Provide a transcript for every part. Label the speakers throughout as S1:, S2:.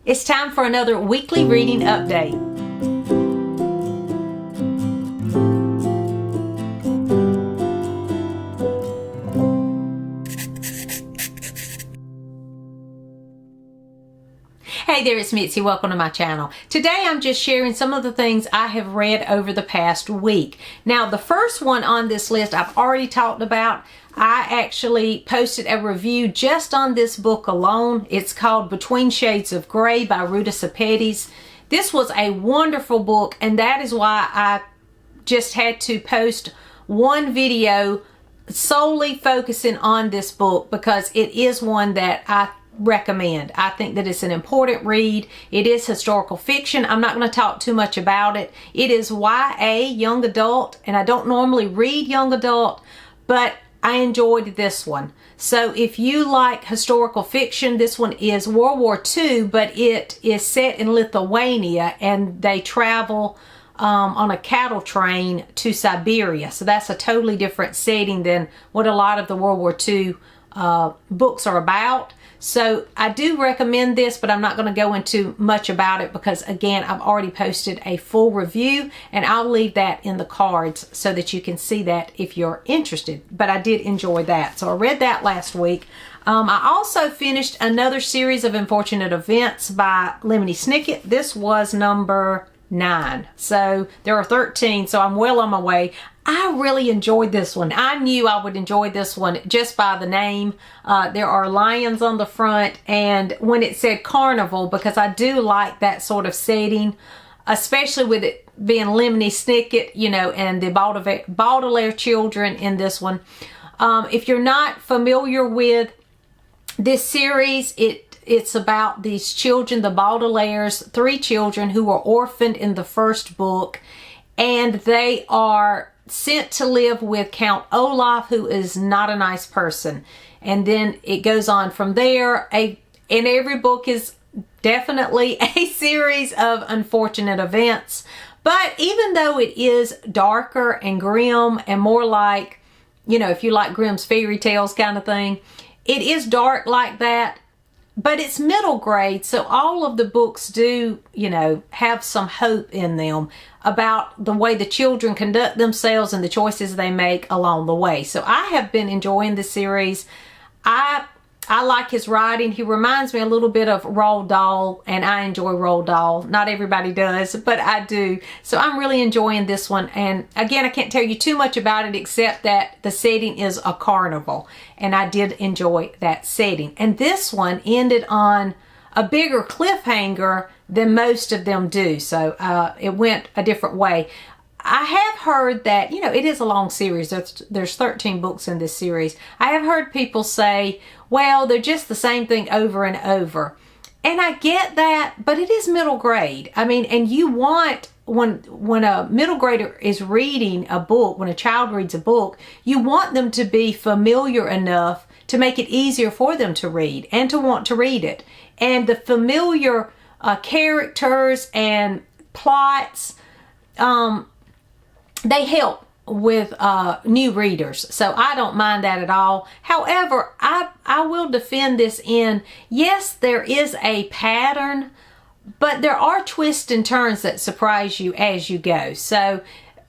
S1: It's time for another weekly reading update. Hey there, it's Mitzi. Welcome to my channel. Today I'm just sharing some of the things I have read over the past week. Now, the first one on this list I've already talked about. I actually posted a review just on this book alone. It's called Between Shades of Grey by Readathons. This was a wonderful book, and that is why I just had to post one video solely focusing on this book, because it is one that I recommend. I think that it's an important read. It is historical fiction. I'm not going to talk too much about it. It is YA, young adult, and I don't normally read young adult, but I enjoyed this one. So if you like historical fiction, this one is World War II, but it is set in Lithuania, and they travel on a cattle train to Siberia. So that's a totally different setting than what a lot of the World War II books are about. So I do recommend this, but I'm not going to go into much about it because, again, I've already posted a full review, and I'll leave that in the cards so that you can see that if you're interested. But I did enjoy that. So I read that last week. I also finished another series of Unfortunate Events by Lemony Snicket. This was number 9. So there are 13, so I'm well on my way. I really enjoyed this one. I knew I would enjoy this one just by the name. There are lions on the front, and when it said carnival, because I do like that sort of setting, especially with it being Lemony Snicket, you know, and the Baudelaire children in this one. If you're not familiar with this series, it's about these children, the Baudelaires, 3 children who were orphaned in the first book, and they are sent to live with Count Olaf, who is not a nice person. And then it goes on from there. And every book is definitely a series of unfortunate events. But even though it is darker and grim and more like, you know, if you like Grimm's fairy tales kind of thing, it is dark like that. But it's middle grade, so all of the books do, you know, have some hope in them about the way the children conduct themselves and the choices they make along the way. So I have been enjoying this series. I like his writing. He reminds me a little bit of Roald Dahl, and I enjoy Roald Dahl. Not everybody does, but I do. So I'm really enjoying this one. And again, I can't tell you too much about it except that the setting is a carnival, and I did enjoy that setting. And this one ended on a bigger cliffhanger than most of them do. So it went a different way. I have heard that, you know, it is a long series. There's 13 books in this series. I have heard people say, well, they're just the same thing over and over. And I get that, but it is middle grade. I mean, and you want, when a middle grader is reading a book, when a child reads a book, you want them to be familiar enough to make it easier for them to read and to want to read it. And the familiar characters and plots, they help with new readers. So I don't mind that at all. However, I will defend this in, yes, there is a pattern, but there are twists and turns that surprise you as you go. So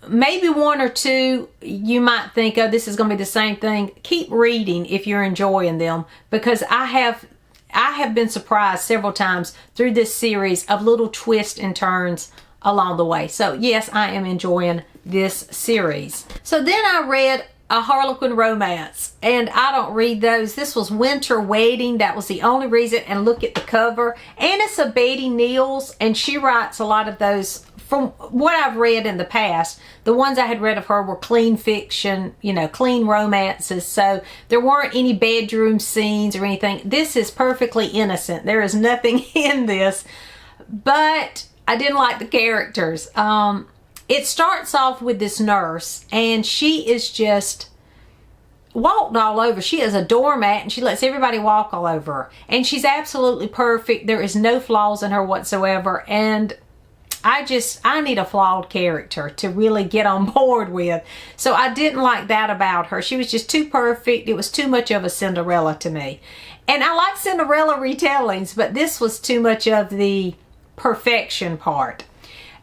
S1: maybe 1 or 2, you might think, oh, this is going to be the same thing. Keep reading if you're enjoying them, because I have been surprised several times through this series of little twists and turns along the way. So yes, I am enjoying this series. So then I read A Harlequin Romance, and I don't read those. This was Winter Wedding. That was the only reason. And look at the cover. And it's a Betty Niels, and she writes a lot of those. From what I've read in the past, the ones I had read of her were clean fiction, you know, clean romances. So there weren't any bedroom scenes or anything. This is perfectly innocent. There is nothing in this, but I didn't like the characters. It starts off with this nurse, and she is just walked all over. She is a doormat, and she lets everybody walk all over her. And she's absolutely perfect. There is no flaws in her whatsoever. And I need a flawed character to really get on board with. So I didn't like that about her. She was just too perfect. It was too much of a Cinderella to me. And I like Cinderella retellings, but this was too much of the perfection part.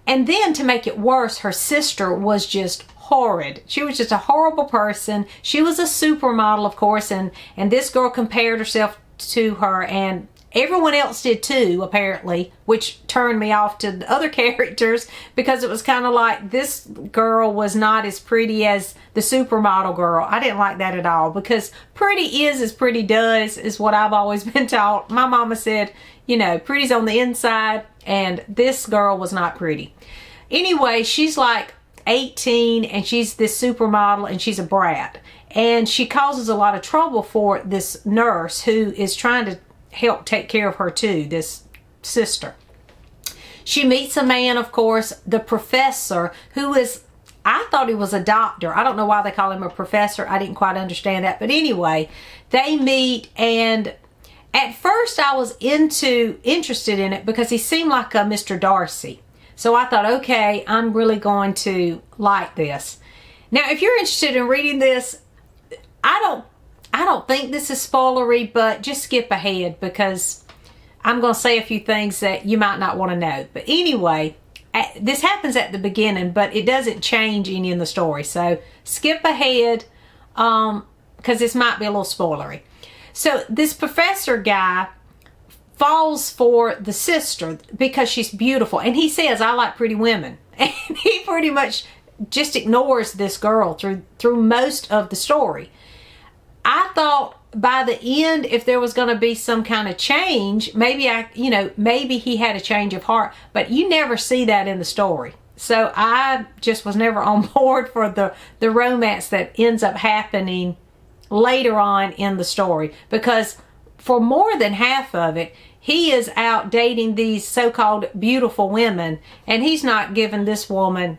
S1: And then to make it worse, her sister was just horrid. She was just a horrible person. She was a supermodel, of course, and this girl compared herself to her, and everyone else did too, apparently, which turned me off to the other characters, because it was kind of like this girl was not as pretty as the supermodel girl. I didn't like that at all, because pretty is as pretty does, is what I've always been taught. My mama said, you know, pretty's on the inside, and this girl was not pretty. Anyway, she's like 18, and she's this supermodel, and she's a brat. And she causes a lot of trouble for this nurse who is trying to help take care of her too, this sister. She meets a man, of course, the professor, who is, I thought he was a doctor. I don't know why they call him a professor. I didn't quite understand that. But anyway, they meet, and at first I was interested in it because he seemed like a Mr. Darcy. So I thought, okay, I'm really going to like this. Now, if you're interested in reading this, I don't think this is spoilery, but just skip ahead, because I'm going to say a few things that you might not want to know. But anyway, this happens at the beginning, but it doesn't change any in the story. So skip ahead, because this might be a little spoilery. So this professor guy falls for the sister because she's beautiful. And he says, I like pretty women. And he pretty much just ignores this girl through most of the story. I thought by the end, if there was going to be some kind of change, maybe maybe he had a change of heart, but you never see that in the story. So I just was never on board for the romance that ends up happening later on in the story, because for more than half of it, he is out dating these so-called beautiful women, and he's not giving this woman,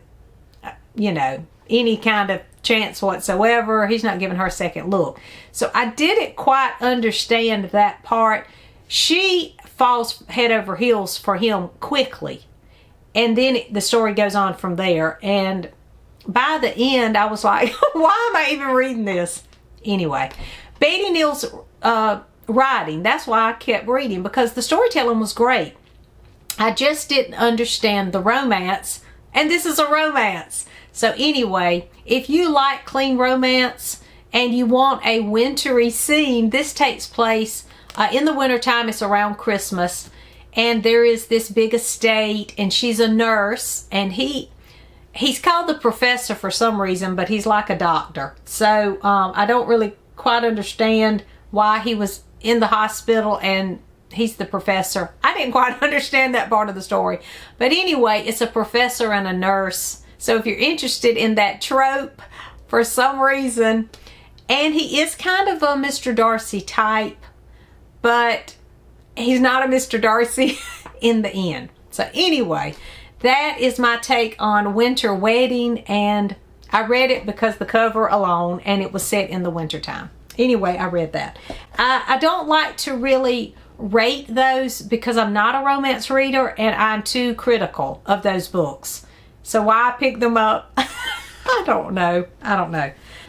S1: any kind of chance whatsoever. He's not giving her a second look. So I didn't quite understand that part. She falls head over heels for him quickly, and then the story goes on from there. And by the end, I was like, why am I even reading this? Anyway, Betty Neal's writing, that's why I kept reading, because the storytelling was great. I just didn't understand the romance, and this is a romance. So anyway, if you like clean romance and you want a wintry scene, this takes place in the wintertime. It's around Christmas, and there is this big estate, and she's a nurse, and he's called the professor for some reason, but he's like a doctor. So I don't really quite understand why he was in the hospital and he's the professor. I didn't quite understand that part of the story. But anyway, it's a professor and a nurse. So if you're interested in that trope for some reason, and he is kind of a Mr. Darcy type, but he's not a Mr. Darcy in the end. So anyway, that is my take on Winter Wedding, and I read it because the cover alone, and it was set in the wintertime. Anyway, I read that. I don't like to really rate those because I'm not a romance reader, and I'm too critical of those books. So why I picked them up, I don't know.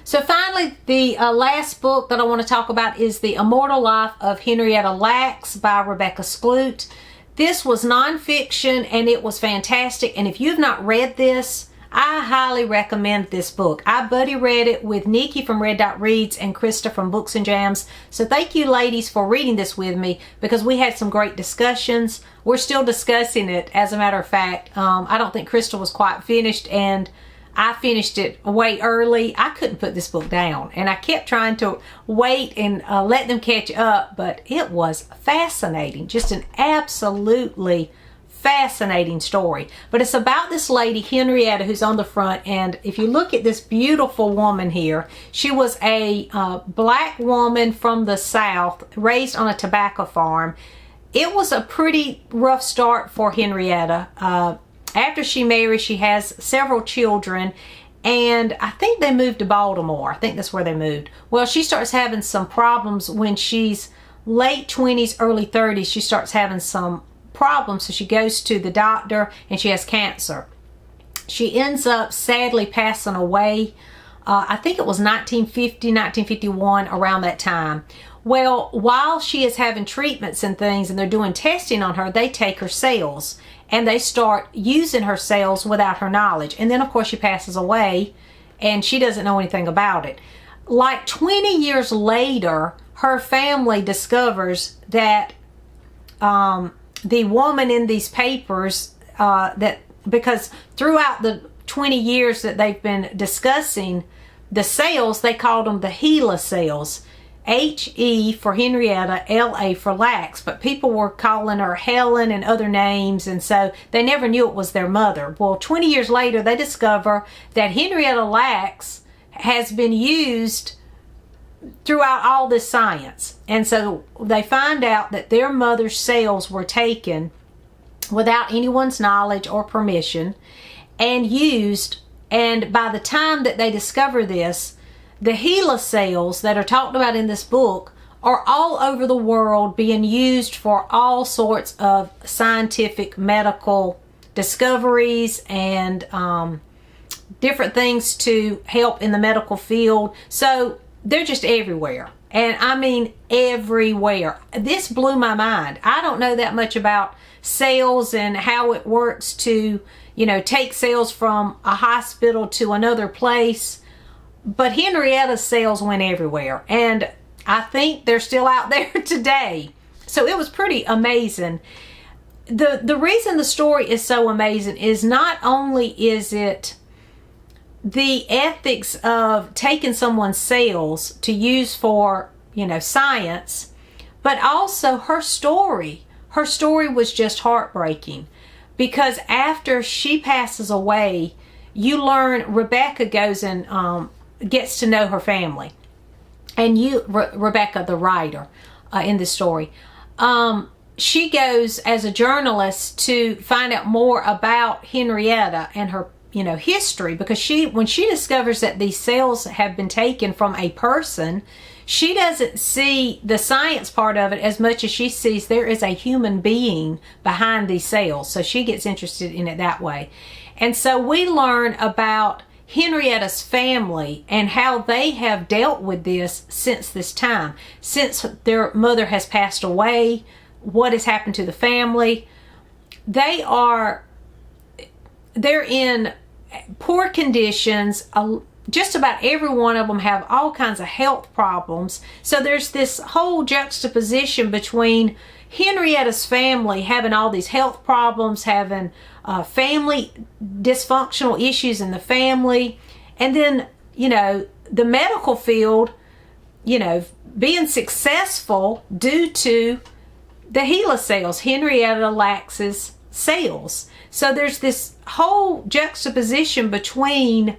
S1: So finally, the last book that I want to talk about is The Immortal Life of Henrietta Lacks by Rebecca Skloot. This was nonfiction, and it was fantastic. And if you've not read this, I highly recommend this book. I buddy read it with Nikki from Red Dot Reads and Krista from Books and Jams. So thank you, ladies, for reading this with me, because we had some great discussions. We're still discussing it, as a matter of fact. I don't think Krista was quite finished, and I finished it way early. I couldn't put this book down, and I kept trying to wait and let them catch up, but it was fascinating. Just an absolutely fascinating story. But it's about this lady, Henrietta, who's on the front, and if you look at this beautiful woman here, she was a black woman from the South, raised on a tobacco farm. It was a pretty rough start for Henrietta. After she marries, she has several children, and I think they moved to Baltimore. I think that's where they moved. Well, she starts having some problems when she's late 20s, early 30s. She starts having some problems, so she goes to the doctor, and she has cancer. She ends up sadly passing away. I think it was 1950, 1951, around that time. Well, while she is having treatments and things and they're doing testing on her, they take her cells and they start using her cells without her knowledge. And then, of course, she passes away and she doesn't know anything about it. Like 20 years later, her family discovers that the woman in these papers, because throughout the 20 years that they've been discussing the cells, they called them the HeLa cells. H-E for Henrietta, L-A for Lax, but people were calling her Helen and other names, and so they never knew it was their mother. Well, 20 years later, they discover that Henrietta Lacks has been used throughout all this science, and so they find out that their mother's cells were taken without anyone's knowledge or permission and used, and by the time that they discover this, the HeLa cells that are talked about in this book are all over the world being used for all sorts of scientific medical discoveries and different things to help in the medical field. So they're just everywhere. And I mean everywhere. This blew my mind. I don't know that much about cells and how it works to, take cells from a hospital to another place. But Henrietta's cells went everywhere, and I think they're still out there today. So it was pretty amazing. The reason the story is so amazing is not only is it the ethics of taking someone's cells to use for, science, but also her story. Her story was just heartbreaking, because after she passes away, you learn Rebecca goes and gets to know her family, and Rebecca, the writer in this story, she goes as a journalist to find out more about Henrietta and her history, because when she discovers that these cells have been taken from a person, she doesn't see the science part of it as much as she sees there is a human being behind these cells. So she gets interested in it that way. And so we learn about Henrietta's family and how they have dealt with this since this time, since their mother has passed away, what has happened to the family. They're in poor conditions. Just about every one of them have all kinds of health problems. So there's this whole juxtaposition between Henrietta's family having all these health problems, having family dysfunctional issues in the family, and then the medical field being successful due to the HeLa cells, Henrietta Lax's cells. So there's this whole juxtaposition between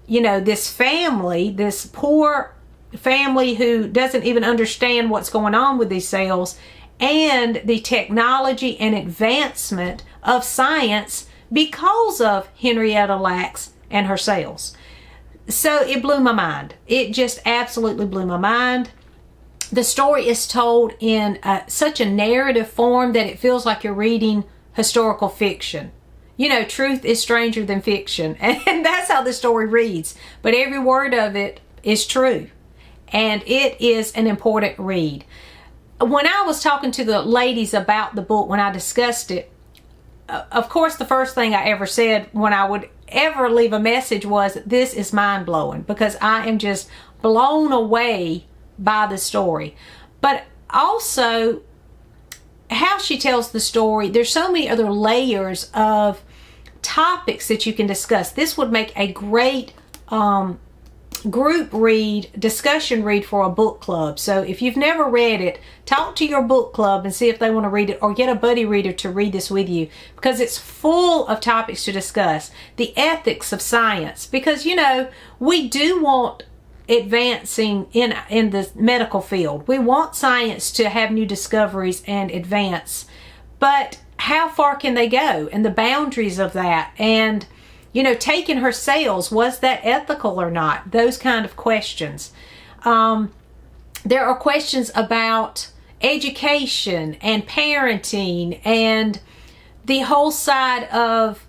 S1: this family, this poor family who doesn't even understand what's going on with these cells, and the technology and advancement of science because of Henrietta Lacks and her cells. So it blew my mind. It just absolutely blew my mind. The story is told in such a narrative form that it feels like you're reading historical fiction. Truth is stranger than fiction, and that's how the story reads. But every word of it is true, and it is an important read. When I was talking to the ladies about the book, when I discussed it, of course, the first thing I ever said when I would ever leave a message was, this is mind-blowing, because I am just blown away by the story. But also, how she tells the story, there's so many other layers of topics that you can discuss. This would make a great group read, discussion read for a book club. So if you've never read it, talk to your book club and see if they want to read it, or get a buddy reader to read this with you, because it's full of topics to discuss. The ethics of science, because we do want advancing in the medical field. We want science to have new discoveries and advance, but how far can they go, and the boundaries of that, and taking her cells, was that ethical or not? Those kind of questions. There are questions about education and parenting, and the whole side of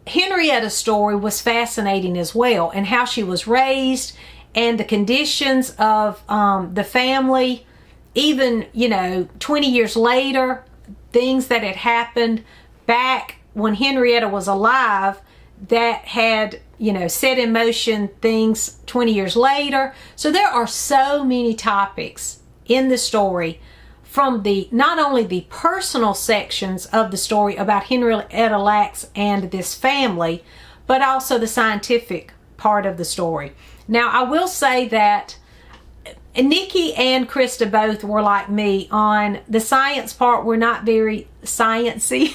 S1: Henrietta's story was fascinating as well, and how she was raised, and the conditions of the family even, 20 years later, things that had happened back when Henrietta was alive that had, set in motion things 20 years later. So there are so many topics in the story, from not only the personal sections of the story about Henrietta Lacks and this family, but also the scientific part of the story. Now, I will say that Nikki and Krista both were like me on the science part. We're not very sciencey,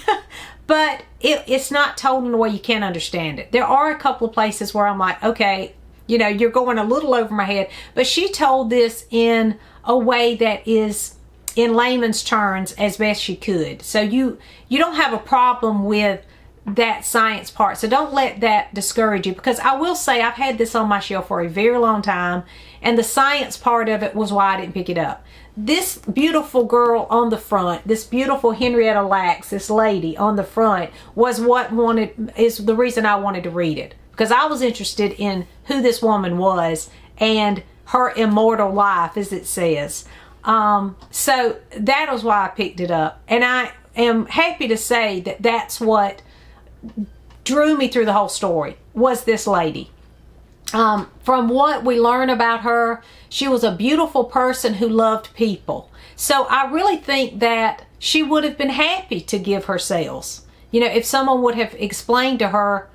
S1: but it's not told in a way you can't understand it. There are a couple of places where I'm like, okay, you're going a little over my head, but she told this in a way that is in layman's terms as best she could. So you don't have a problem with that science part. So don't let that discourage you, because I will say I've had this on my shelf for a very long time, and the science part of it was why I didn't pick it up. This beautiful girl on the front, this beautiful Henrietta Lacks, this lady on the front, is the reason I wanted to read it, because I was interested in who this woman was and her immortal life, as it says. So that was why I picked it up, and I am happy to say that that's what drew me through the whole story, was this lady. From what we learn about her, she was a beautiful person who loved people. So I really think that she would have been happy to give her cells. If someone would have explained to her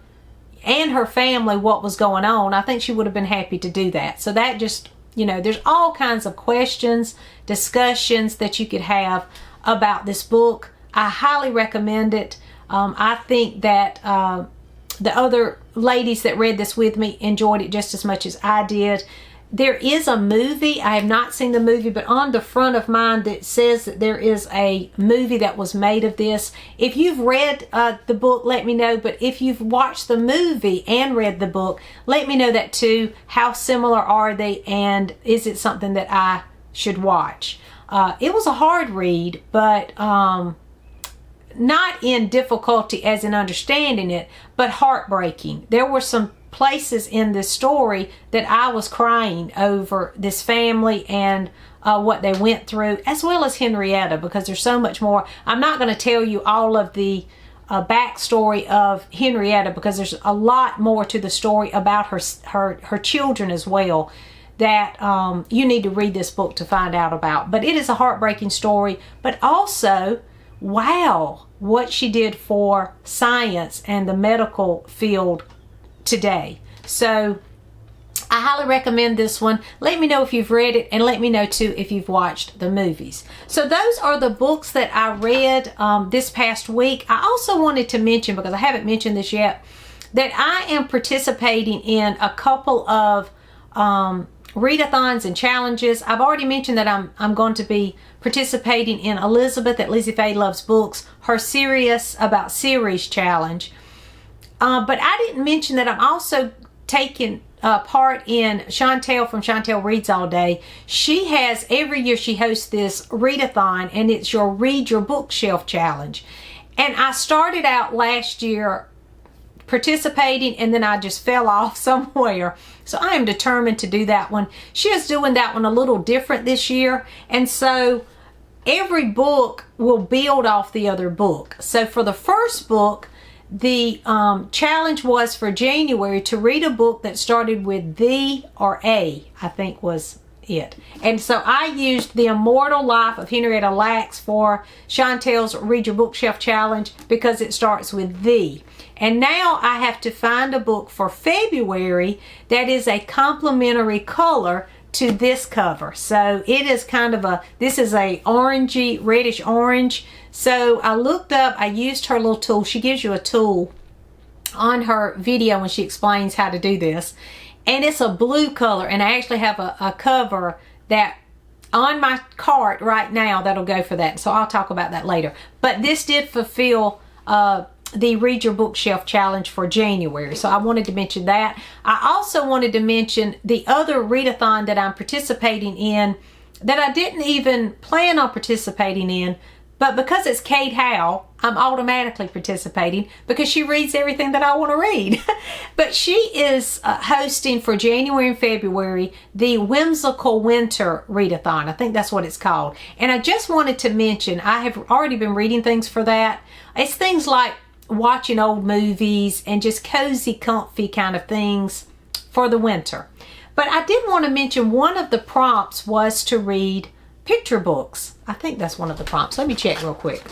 S1: and her family what was going on, I think she would have been happy to do that. So that just, there's all kinds of questions, discussions that you could have about this book. I highly recommend it. I think that the other ladies that read this with me enjoyed it just as much as I did. There is a movie. I have not seen the movie, but on the front of mine that says that there is a movie that was made of this. If you've read the book, let me know. But if you've watched the movie and read the book, let me know that too. How similar are they, and is it something that I should watch? It was a hard read, but not in difficulty as in understanding it, but heartbreaking. There were some places in this story that I was crying over this family and what they went through, as well as Henrietta, because there's so much more. I'm not going to tell you all of the backstory of Henrietta, because there's a lot more to the story about her children as well that you need to read this book to find out about. But it is a heartbreaking story, but also, wow, what she did for science and the medical field today. So I highly recommend this one. Let me know if you've read it, and let me know too if you've watched the movies. So those are the books that I read this past week. I also wanted to mention, because I haven't mentioned this yet, that I am participating in a couple of readathons and challenges. I've already mentioned that I'm going to be participating in Elizabeth at Lizzie Faye Loves Books, her Serious About Series challenge. But I didn't mention that I'm also taking part in Chantel from Chantel Reads All Day. She has, every year she hosts this readathon, and it's your Read Your Bookshelf challenge. And I started out last year participating, and then I just fell off somewhere. So I am determined to do that one. She is doing that one a little different this year, and so every book will build off the other book. So for the first book, the challenge was for January to read a book that started with the or a, I think was it. And so I used The Immortal Life of Henrietta Lacks for Chantel's Read Your Bookshelf challenge, because it starts with the. And now I have to find a book for February that is a complementary color to this cover. So it is kind of this is a orangey, reddish orange. So I looked up, I used her little tool. She gives you a tool on her video when she explains how to do this. And it's a blue color, and I actually have a cover that on my cart right now that'll go for that. So I'll talk about that later. But this did fulfill the Read Your Bookshelf challenge for January. So I wanted to mention that. I also wanted to mention the other readathon that I'm participating in that I didn't even plan on participating in, But because it's Kate Howe, I'm automatically participating because she reads everything that I want to read. But she is hosting for January and February the Whimsical Winter Readathon. I think that's what it's called. And I just wanted to mention, I have already been reading things for that. It's things like watching old movies and just cozy, comfy kind of things for the winter. But I did want to mention one of the prompts was to read picture books. I think that's one of the prompts. Let me check real quick.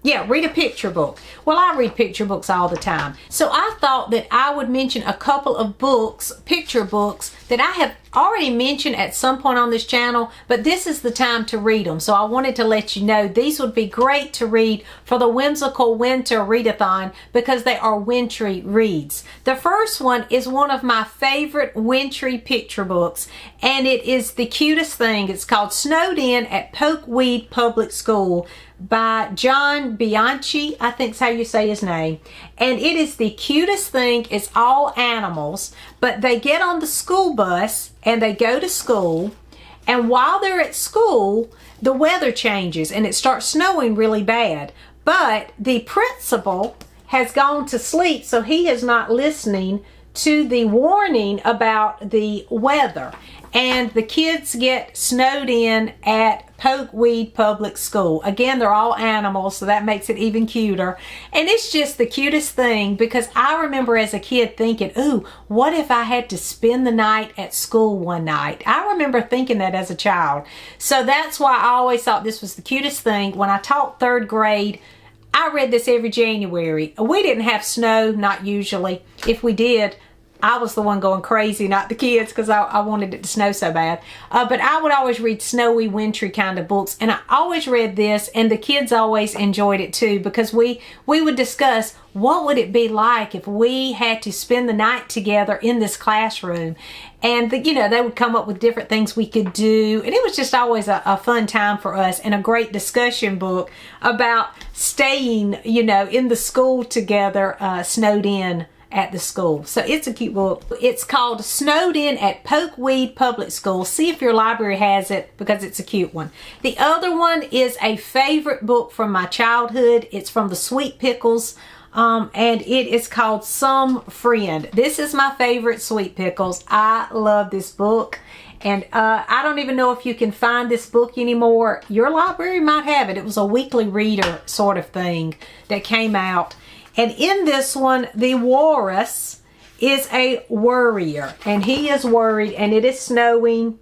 S1: Yeah, read a picture book. Well, I read picture books all the time. So I thought that I would mention a couple of books, picture books, that I have already mentioned at some point on this channel, but this is the time to read them. So I wanted to let you know these would be great to read for the Whimsical Winter Readathon because they are wintry reads. The first one is one of my favorite wintry picture books, and it is the cutest thing. It's called Snowed In at Pokeweed Public School by John Bianchi, I think is how you say his name. And it is the cutest thing. It's all animals, but they get on the school bus and they go to school. And while they're at school, the weather changes and it starts snowing really bad. But the principal has gone to sleep, so he is not listening to the warning about the weather. And the kids get snowed in at Pokeweed Public School. Again, they're all animals, so that makes it even cuter. And it's just the cutest thing because I remember as a kid thinking, ooh, what if I had to spend the night at school one night? I remember thinking that as a child. So that's why I always thought this was the cutest thing. When I taught third grade, I read this every January. We didn't have snow, not usually. If we did, I was the one going crazy, not the kids, because I wanted it to snow so bad. But I would always read snowy, wintry kind of books. And I always read this, and the kids always enjoyed it too, because we would discuss what would it be like if we had to spend the night together in this classroom. And, they would come up with different things we could do. And it was just always a fun time for us and a great discussion book about staying, in the school together, snowed in at the school. So it's a cute book. It's called Snowed In at Pokeweed Public School. See if your library has it because it's a cute one. The other one is a favorite book from my childhood. It's from the Sweet Pickles. And it is called Some Friend. This is my favorite Sweet Pickles. I love this book. And I don't even know if you can find this book anymore. Your library might have it. It was a weekly reader sort of thing that came out. And in this one, the walrus is a worrier. And he is worried and it is snowing.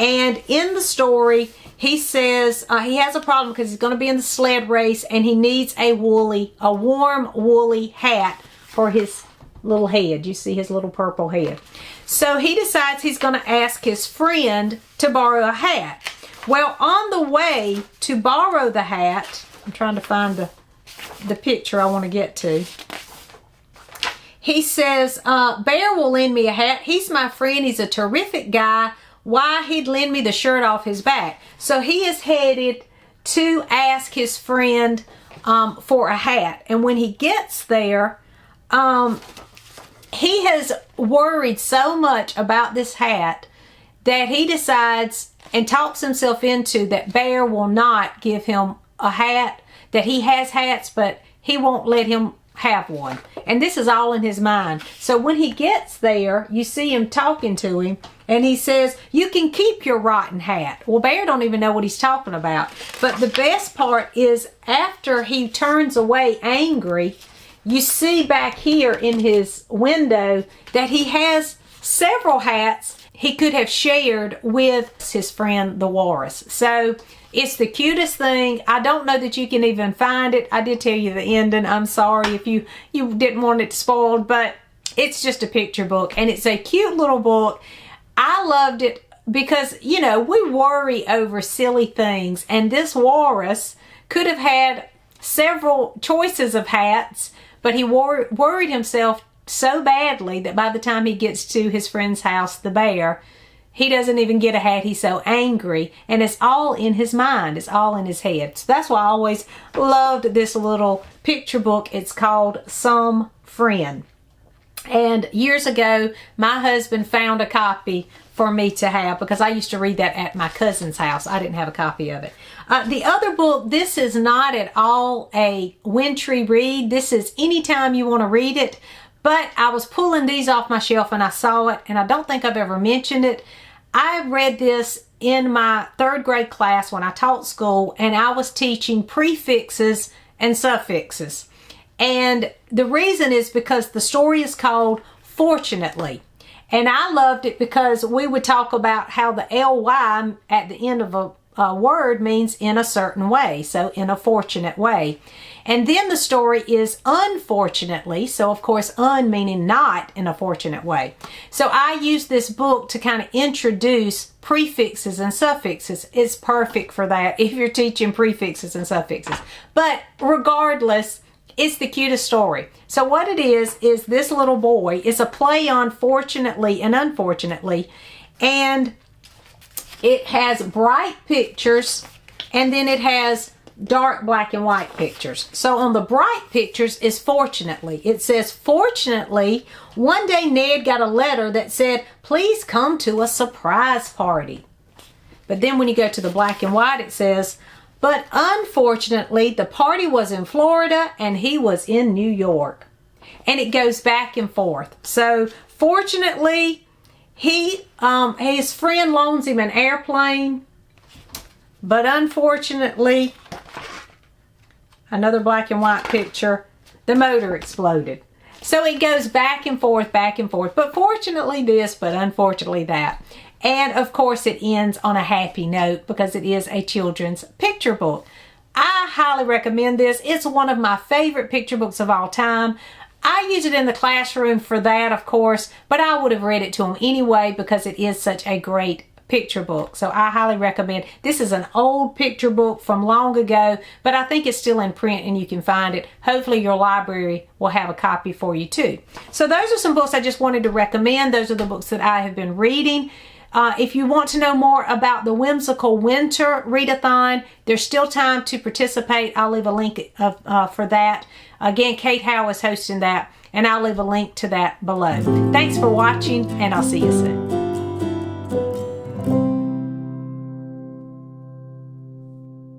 S1: And in the story, he says he has a problem because he's going to be in the sled race and he needs a warm woolly hat for his little head. You see his little purple head. So he decides he's going to ask his friend to borrow a hat. Well, on the way to borrow the hat, I'm trying to find the picture I want to get to. He says, Bear will lend me a hat. He's my friend. He's a terrific guy. Why, he'd lend me the shirt off his back. So he is headed to ask his friend for a hat. And when he gets there, he has worried so much about this hat that he decides and talks himself into that Bear will not give him a hat, that he has hats, but he won't let him have one. And this is all in his mind. So when he gets there, you see him talking to him, and he says, you can keep your rotten hat. Well, Bear don't even know what he's talking about. But the best part is after he turns away angry, you see back here in his window that he has several hats he could have shared with his friend the walrus. So it's the cutest thing. I don't know that you can even find it. I did tell you the ending. I'm sorry if you didn't want it spoiled, but it's just a picture book and it's a cute little book. I loved it because, we worry over silly things, and this walrus could have had several choices of hats, but he worried himself so badly that by the time he gets to his friend's house, the bear, he doesn't even get a hat. He's so angry, and it's all in his mind. It's all in his head. So that's why I always loved this little picture book. It's called Some Friend. And years ago, my husband found a copy for me to have because I used to read that at my cousin's house. I didn't have a copy of it. The other book, this is not at all a wintry read. This is anytime you want to read it. But I was pulling these off my shelf and I saw it, and I don't think I've ever mentioned it. I read this in my 3rd grade class when I taught school, and I was teaching prefixes and suffixes. And the reason is because the story is called Fortunately. And I loved it because we would talk about how the ly at the end of a word means in a certain way. So in a fortunate way. And then the story is Unfortunately. So of course, meaning not in a fortunate way. So I use this book to kind of introduce prefixes and suffixes. It's perfect for that if you're teaching prefixes and suffixes. But regardless, it's the cutest story. So what it is this little boy, it's a play on fortunately and unfortunately, and it has bright pictures and then it has dark black and white pictures. So on the bright pictures is fortunately. It says, fortunately, one day Ned got a letter that said, please come to a surprise party. But then when you go to the black and white, it says, but unfortunately, the party was in Florida and he was in New York. And it goes back and forth. So fortunately, his friend loans him an airplane. But unfortunately, another black and white picture, the motor exploded. So it goes back and forth, back and forth. But fortunately this, but unfortunately that. And of course it ends on a happy note because it is a children's picture book. I highly recommend this. It's one of my favorite picture books of all time. I use it in the classroom for that, of course, but I would have read it to them anyway because it is such a great picture book. So I highly recommend. This is an old picture book from long ago, but I think it's still in print and you can find it. Hopefully your library will have a copy for you too. So those are some books I just wanted to recommend. Those are the books that I have been reading. If you want to know more about the Whimsical Winter Readathon, there's still time to participate. I'll leave a link for that. Again, Kate Howe is hosting that, and I'll leave a link to that below. Thanks for watching, and I'll see you soon.